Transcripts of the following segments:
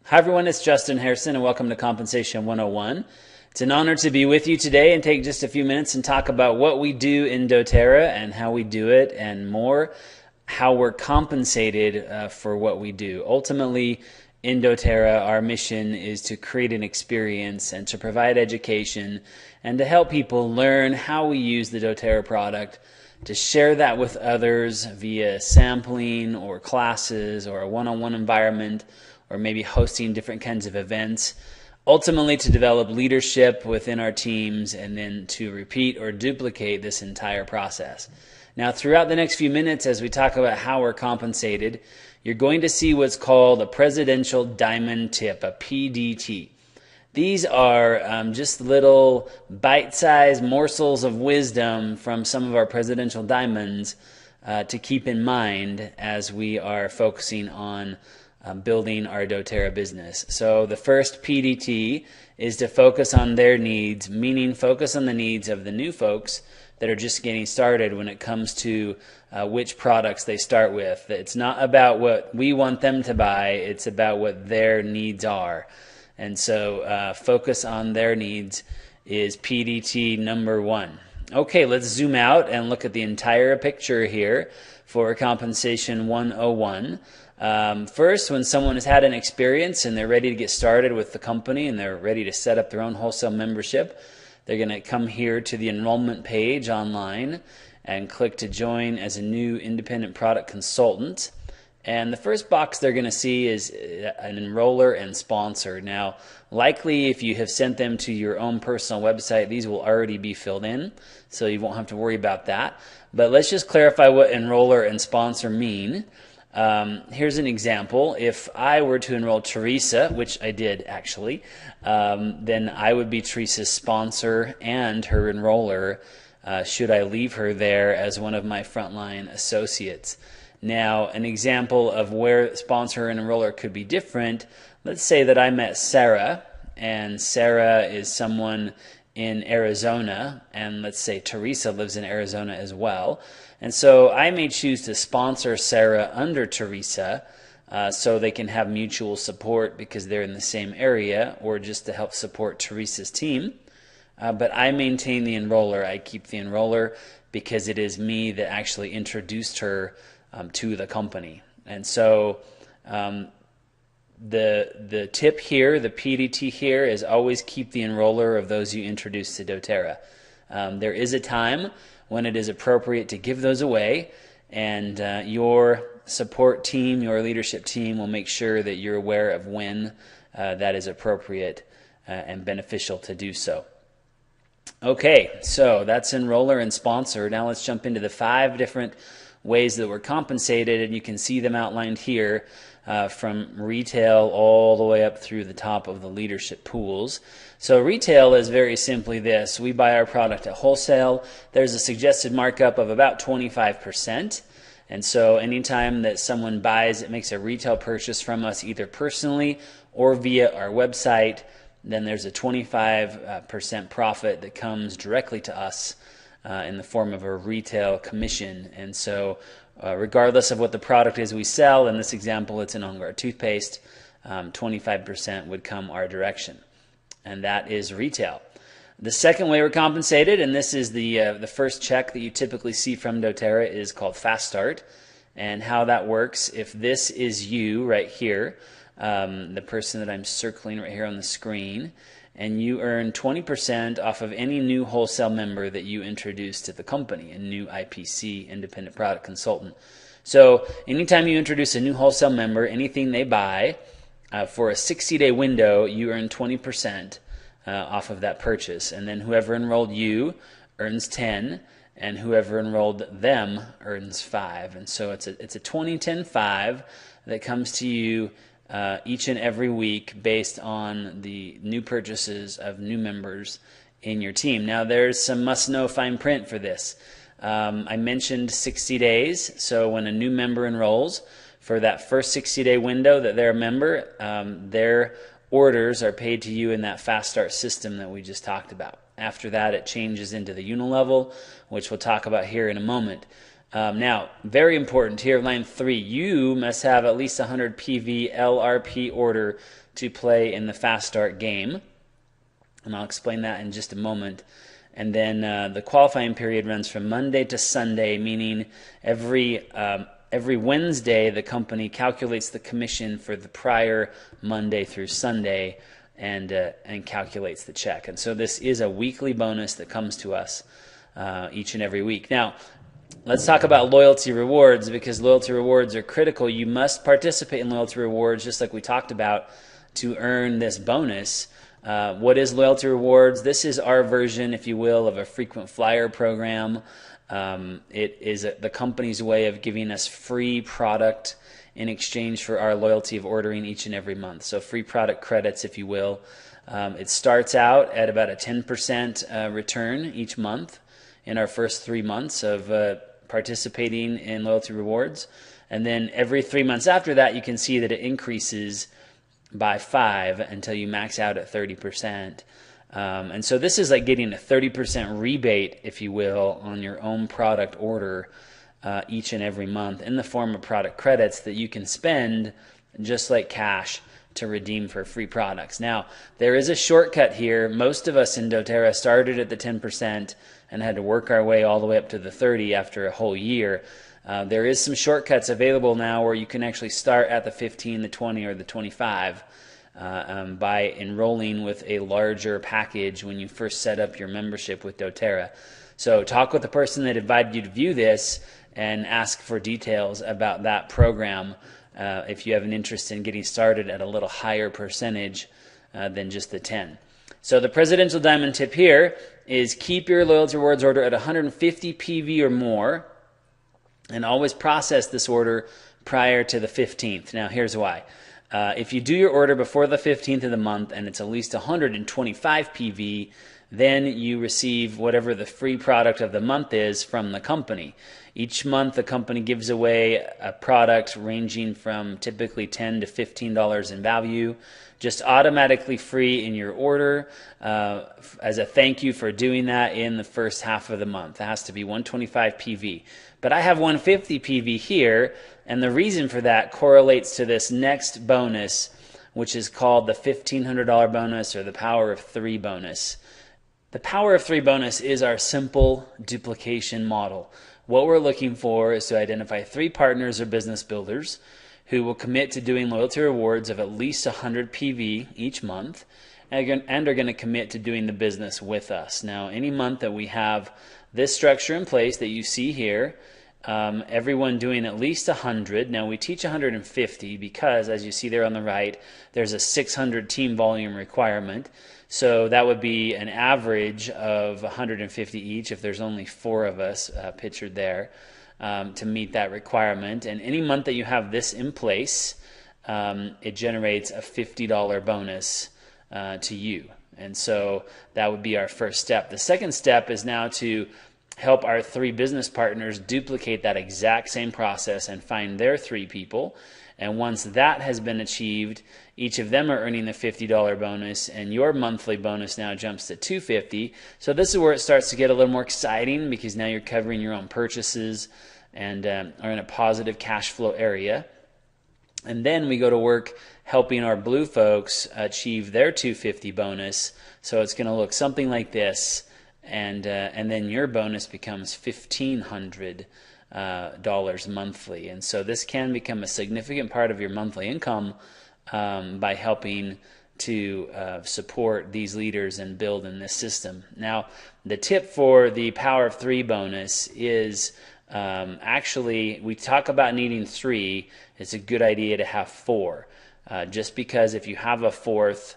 Hi everyone, it's Justin Harrison and welcome to Compensation 101. It's an honor to be with you today and take just a few minutes and talk about what we do in doTERRA and how we do it and more, how we're compensated for what we do. Ultimately, in doTERRA, our mission is to create an experience and to provide education and to help people learn how we use the doTERRA product, to share that with others via sampling or classes or a one-on-one environment, or maybe hosting different kinds of events, ultimately to develop leadership within our teams and then to repeat or duplicate this entire process. Now, throughout the next few minutes, as we talk about how we're compensated, you're going to see what's called a Presidential Diamond Tip, a PDT. These are just little bite-sized morsels of wisdom from some of our presidential diamonds to keep in mind as we are focusing on building our doTERRA business. So the first PDT is to focus on their needs, meaning focus on the needs of the new folks that are just getting started when it comes to which products they start with. It's not about what we want them to buy, it's about what their needs are. And so focus on their needs is PDT number one. Okay, let's zoom out and look at the entire picture here for Compensation 101. First, when someone has had an experience and they're ready to get started with the company and they're ready to set up their own wholesale membership, they're going to come here to the enrollment page online and click to join as a new independent product consultant. And the first box they're going to see is an enroller and sponsor. Now, likely if you have sent them to your own personal website, these will already be filled in, so you won't have to worry about that. But let's just clarify what enroller and sponsor mean. Here's an example. If I were to enroll Teresa, which I did actually, then I would be Teresa's sponsor and her enroller should I leave her there as one of my frontline associates. Now, an example of where sponsor and enroller could be different, let's say that I met Sarah, and Sarah is someone in Arizona, and let's say Teresa lives in Arizona as well. And so I may choose to sponsor Sarah under Teresa so they can have mutual support because they're in the same area, or just to help support Teresa's team. But I maintain the enroller. I keep the enroller because it is me that actually introduced her to the company. And so the tip here, the PDT here, is always keep the enroller of those you introduce to doTERRA. There is a time when it is appropriate to give those away, and your support team, your leadership team will make sure that you're aware of when that is appropriate and beneficial to do so. Okay, so that's enroller and sponsor. Now let's jump into the 5 different ways that we're compensated, and you can see them outlined here from retail all the way up through the top of the leadership pools. So retail is very simply this. We buy our product at wholesale. There's a suggested markup of about 25%. And so anytime that someone buys, it makes a retail purchase from us either personally or via our website, then there's a 25% profit that comes directly to us in the form of a retail commission. And so regardless of what the product is we sell, in this example it's an On Guard toothpaste, 25% would come our direction. And that is retail. The second way we're compensated, and this is the first check that you typically see from doTERRA, is called Fast Start. And how that works, if this is you right here, the person that I'm circling right here on the screen, and you earn 20% off of any new wholesale member that you introduce to the company, a new IPC, independent product consultant. So anytime you introduce a new wholesale member, anything they buy, for a 60-day window, you earn 20% off of that purchase. And then whoever enrolled you earns 10, and whoever enrolled them earns 5. And so it's a 20-10-5 that comes to you each and every week based on the new purchases of new members in your team. Now there's some must-know fine print for this. I mentioned 60 days, so when a new member enrolls, for that first 60-day window that they're a member, their orders are paid to you in that Fast Start system that we just talked about. After that, it changes into the unilevel, which we'll talk about here in a moment. Now, very important here, line 3, you must have at least 100 PV LRP order to play in the Fast Start game. And I'll explain that in just a moment. And then the qualifying period runs from Monday to Sunday, meaning every Wednesday the company calculates the commission for the prior Monday through Sunday and calculates the check. And so this is a weekly bonus that comes to us each and every week. Now, let's talk about loyalty rewards, because loyalty rewards are critical. You must participate in loyalty rewards, just like we talked about, to earn this bonus. What is loyalty rewards? This is our version, if you will, of a frequent flyer program. It is the company's way of giving us free product in exchange for our loyalty of ordering each and every month. So free product credits, if you will. It starts out at about a 10% return each month in our first 3 months of participating in loyalty rewards. And then every 3 months after that, you can see that it increases by 5 until you max out at 30%. And so this is like getting a 30% rebate, if you will, on your own product order each and every month in the form of product credits that you can spend just like cash to redeem for free products. Now, there is a shortcut here. Most of us in doTERRA started at the 10% and had to work our way all the way up to the 30 after a whole year. There is some shortcuts available now where you can actually start at the 15, the 20, or the 25 by enrolling with a larger package when you first set up your membership with doTERRA. So talk with the person that invited you to view this and ask for details about that program if you have an interest in getting started at a little higher percentage than just the 10. So the presidential diamond tip here is keep your loyalty rewards order at 150 PV or more, and always process this order prior to the 15th. Now, here's why. If you do your order before the 15th of the month and it's at least 125 PV, then you receive whatever the free product of the month is from the company. Each month, the company gives away a product ranging from typically $10 to $15 in value, just automatically free in your order as a thank you for doing that in the first half of the month. It has to be 125 PV. But I have 150 PV here, and the reason for that correlates to this next bonus, which is called the $1,500 bonus or the Power of 3 bonus. The Power of 3 bonus is our simple duplication model. What we're looking for is to identify 3 partners or business builders who will commit to doing loyalty rewards of at least 100 PV each month and are going to commit to doing the business with us. Now, any month that we have this structure in place that you see here, everyone doing at least 100. Now, we teach 150 because, as you see there on the right, there's a 600 team volume requirement. So that would be an average of 150 each if there's only 4 of us pictured there to meet that requirement. And any month that you have this in place, it generates a $50 bonus to you. And so that would be our first step. The second step is now to help our 3 business partners duplicate that exact same process and find their 3 people. And once that has been achieved, each of them are earning the $50 bonus, and your monthly bonus now jumps to $250. So this is where it starts to get a little more exciting, because now you're covering your own purchases and are in a positive cash flow area. And then we go to work helping our blue folks achieve their $250 bonus. So it's going to look something like this, and then your bonus becomes $1,500 monthly. And so this can become a significant part of your monthly income by helping to support these leaders and build in this system. Now, the tip for the Power of 3 bonus is actually, we talk about needing 3. It's a good idea to have 4. Just because if you have a 4th,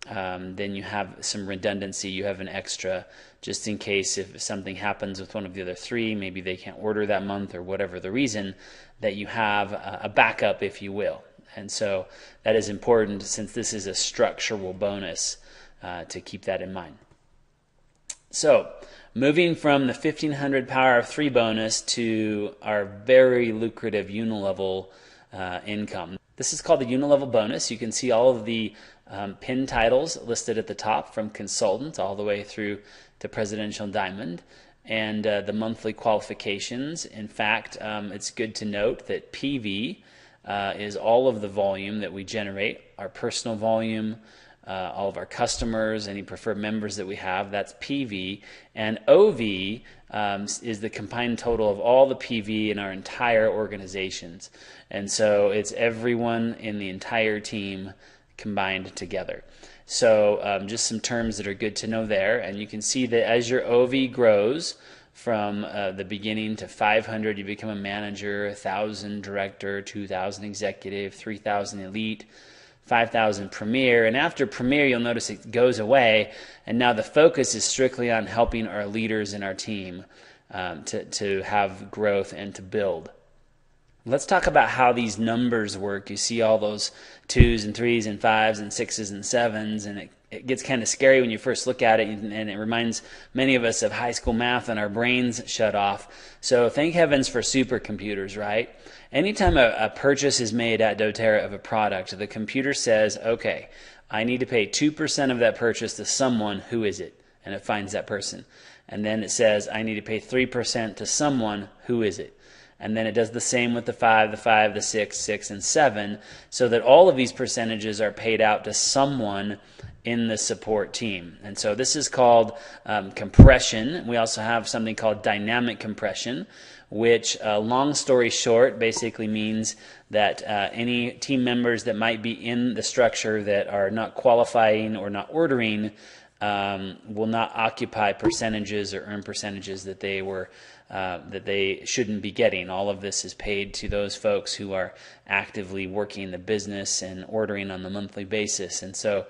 then you have some redundancy, you have an extra, just in case if something happens with one of the other 3, maybe they can't order that month or whatever the reason, that you have a backup, if you will. And so that is important, since this is a structural bonus, to keep that in mind. So moving from the 1,500 Power of 3 bonus to our very lucrative unilevel income. This is called the unilevel bonus. You can see all of the pin titles listed at the top, from consultant all the way through to presidential diamond. and the monthly qualifications. In fact, it's good to note that PV is all of the volume that we generate, our personal volume, all of our customers, any preferred members that we have, that's PV. And OV is the combined total of all the PV in our entire organizations. And so it's everyone in the entire team combined together. So just some terms that are good to know there. And you can see that as your OV grows from the beginning to 500, you become a manager, 1,000 director, 2,000 executive, 3,000 elite, 5,000 Premier, and after Premier you'll notice it goes away, and now the focus is strictly on helping our leaders in our team to have growth and to build. Let's talk about how these numbers work. You see all those 2s and 3s and 5s and 6s and 7s, and it gets kind of scary when you first look at it, and it reminds many of us of high school math and our brains shut off. So thank heavens for supercomputers, right? Anytime a purchase is made at doTERRA of a product, the computer says, okay, I need to pay 2% of that purchase to someone. Who is it? And it finds that person. And then it says, I need to pay 3% to someone. Who is it? And then it does the same with the 5, the 6, 6, and 7, so that all of these percentages are paid out to someone in the support team. And so this is called compression. We also have something called dynamic compression, which, long story short, basically means that any team members that might be in the structure that are not qualifying or not ordering will not occupy percentages or earn percentages that they shouldn't be getting. All of this is paid to those folks who are actively working the business and ordering on the monthly basis. And so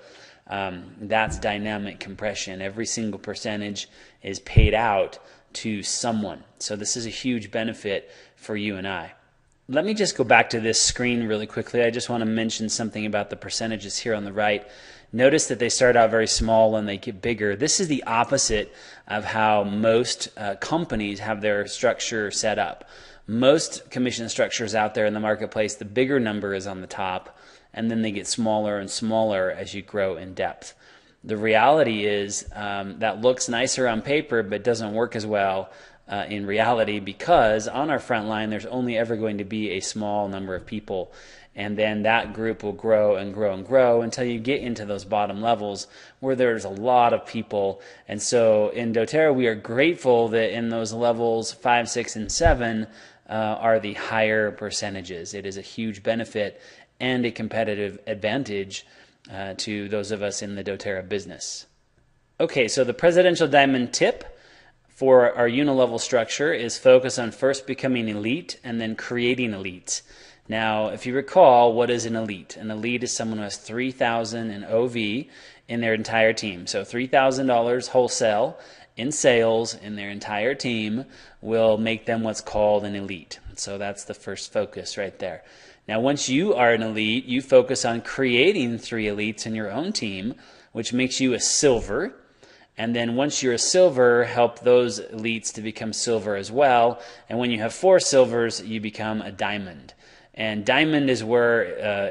that's dynamic compression. Every single percentage is paid out to someone. So this is a huge benefit for you and I. Let me just go back to this screen really quickly. I just want to mention something about the percentages here on the right. Notice that they start out very small and they get bigger. This is the opposite of how most companies have their structure set up. Most commission structures out there in the marketplace, the bigger number is on the top, and then they get smaller and smaller as you grow in depth. The reality is that looks nicer on paper but doesn't work as well in reality, because on our front line there's only ever going to be a small number of people, and then that group will grow and grow and grow until you get into those bottom levels where there's a lot of people. And so in doTERRA we are grateful that in those levels 5, 6, and 7 are the higher percentages. It is a huge benefit and a competitive advantage to those of us in the doTERRA business. Okay, so the presidential diamond tip for our unilevel structure is focus on first becoming elite and then creating elites. Now, if you recall, what is an elite? An elite is someone who has $3,000 in OV in their entire team. So $3,000 wholesale in sales in their entire team will make them what's called an elite. So that's the first focus right there. Now, once you are an elite, you focus on creating 3 elites in your own team, which makes you a silver. And then once you're a silver, help those elites to become silver as well. And when you have 4 silvers, you become a diamond. And diamond is where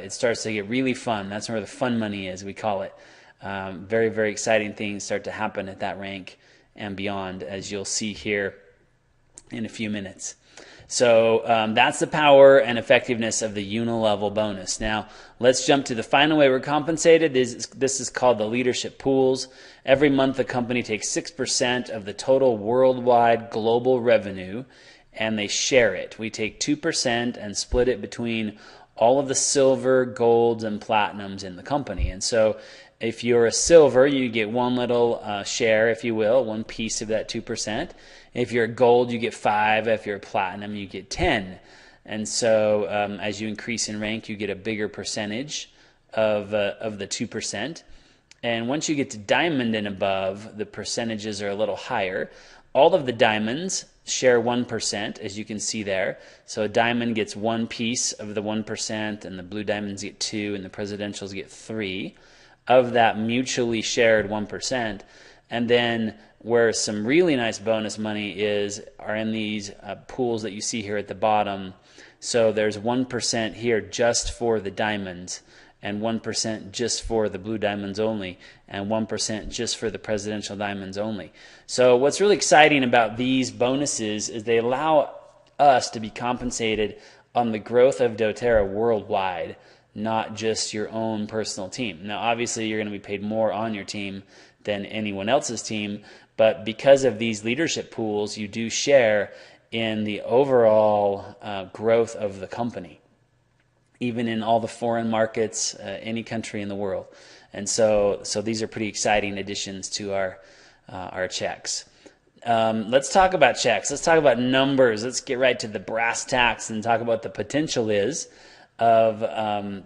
it starts to get really fun. That's where the fun money is, we call it. Very, very exciting things start to happen at that rank and beyond, as you'll see here in a few minutes. So that's the power and effectiveness of the unilevel bonus. Now, let's jump to the final way we're compensated. This is called the leadership pools. Every month, the company takes 6% of the total worldwide global revenue, and they share it. We take 2% and split it between all of the silver, golds, and platinums in the company. And so if you're a silver, you get one little share, if you will, one piece of that 2%. If you're a gold, you get 5. If you're a platinum, you get 10. And so as you increase in rank, you get a bigger percentage of the 2%. And once you get to diamond and above, the percentages are a little higher. All of the diamonds share 1%, as you can see there. So a diamond gets 1 piece of the 1%, and the blue diamonds get 2, and the presidentials get 3 of that mutually shared 1%. And then where some really nice bonus money are in these pools that you see here at the bottom. So there's 1% here just for the diamonds, and 1% just for the blue diamonds only, and 1% just for the presidential diamonds only. So what's really exciting about these bonuses is they allow us to be compensated on the growth of doTERRA worldwide, not just your own personal team. Now obviously you're going to be paid more on your team than anyone else's team, but because of these leadership pools, you do share in the overall growth of the company, even in all the foreign markets, any country in the world. And so these are pretty exciting additions to our checks. Let's talk about checks. Let's talk about numbers. Let's get right to the brass tacks and talk about the potential is of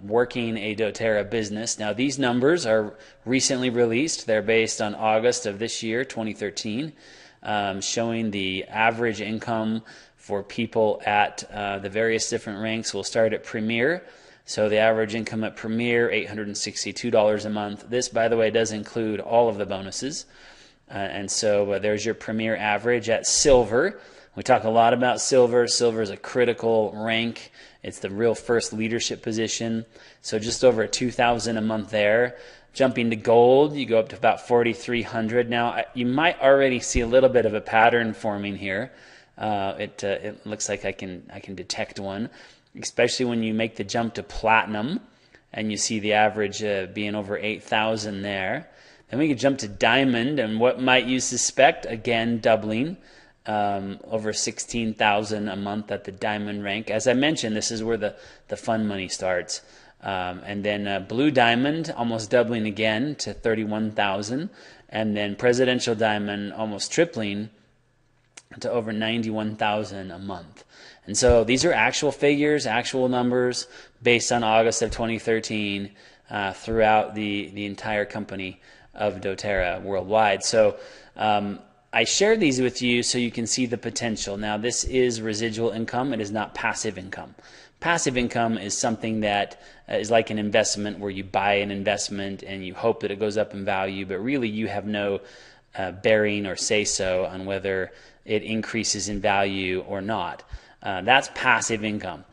working a doTERRA business. Now these numbers are recently released. They're based on August of this year, 2013. Showing the average income for people at the various different ranks. We'll start at Premier. So the average income at Premier, $862 a month. This, by the way, does include all of the bonuses. And so there's your Premier average. At Silver, we talk a lot about Silver. Silver is a critical rank. It's the real first leadership position. So just over $2,000 a month there. Jumping to Gold, you go up to about $4,300. Now you might already see a little bit of a pattern forming here. It looks like I can detect one, especially when you make the jump to Platinum, and you see the average being over $8,000 there. Then we can jump to Diamond, and what might you suspect? Again, doubling, over $16,000 a month at the Diamond rank. As I mentioned, this is where the fun money starts. And then Blue Diamond almost doubling again to $31,000, and then Presidential Diamond almost tripling to over $91,000 a month. And so these are actual figures, actual numbers based on August of 2013 throughout the entire company of doTERRA worldwide. So I share these with you so you can see the potential. Now this is residual income. It is not passive income. Passive income is something that is like an investment where you buy an investment and you hope that it goes up in value, but really you have no bearing or say-so on whether it increases in value or not. That's passive income.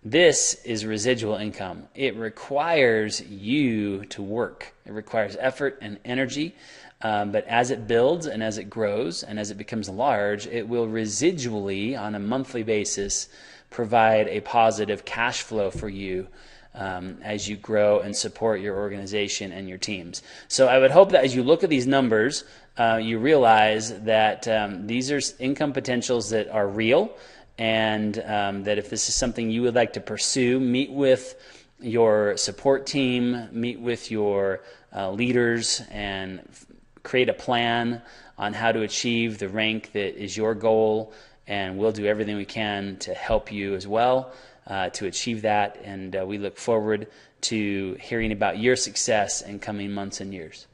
This is residual income. It requires you to work. It requires effort and energy, but as it builds and as it grows and as it becomes large, it will residually, on a monthly basis, provide a positive cash flow for you as you grow and support your organization and your teams. So I would hope that as you look at these numbers, you realize that these are income potentials that are real, and that if this is something you would like to pursue, meet with your support team, meet with your leaders, and create a plan on how to achieve the rank that is your goal, and we'll do everything we can to help you as well to achieve that, and we look forward to hearing about your success in coming months and years.